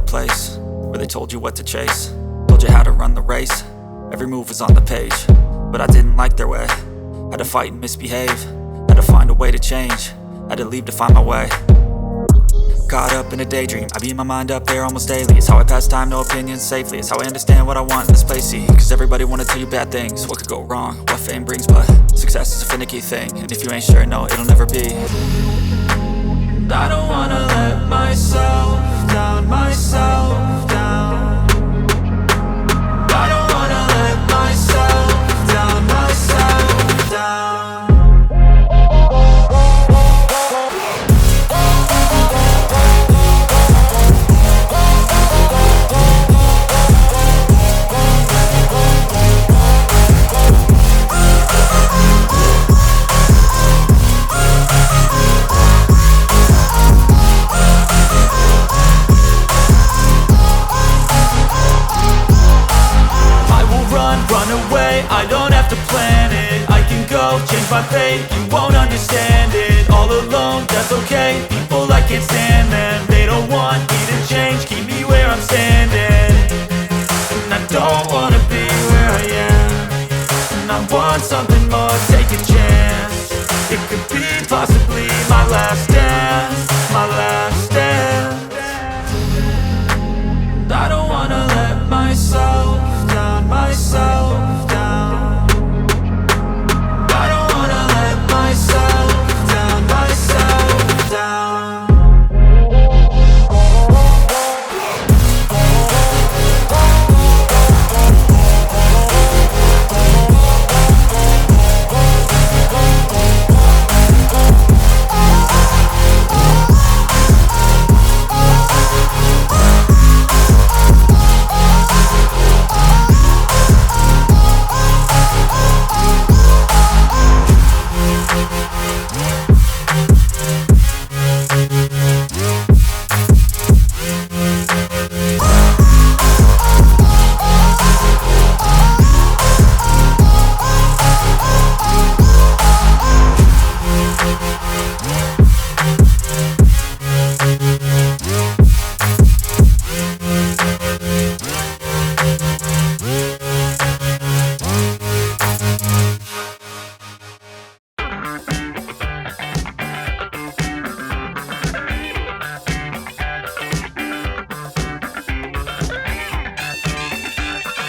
place where they told you what to chase, told you how to run the race. Every move was on the page, but I didn't like their way. Had to fight and misbehave, had to find a way to change, had to leave to find my way. Caught up in a daydream, I beat my mind up there almost daily. It's how I pass time, no opinions safely. It's how I understand what I want in this place, see. Cause everybody wanna tell you bad things, what could go wrong, what fame brings. But success is a finicky thing, and if you ain't sure, no, it'll never be. I don't wanna let myself down, myself down. I don't wanna let myself down, myself down. I don't have to plan it, I can go change my fate. You won't understand it, all alone, that's okay. People I can't stand them, they don't want me to change. Keep me where I'm standing, and I don't wanna be where I am. And I want something more, take a chance. It could be possibly my last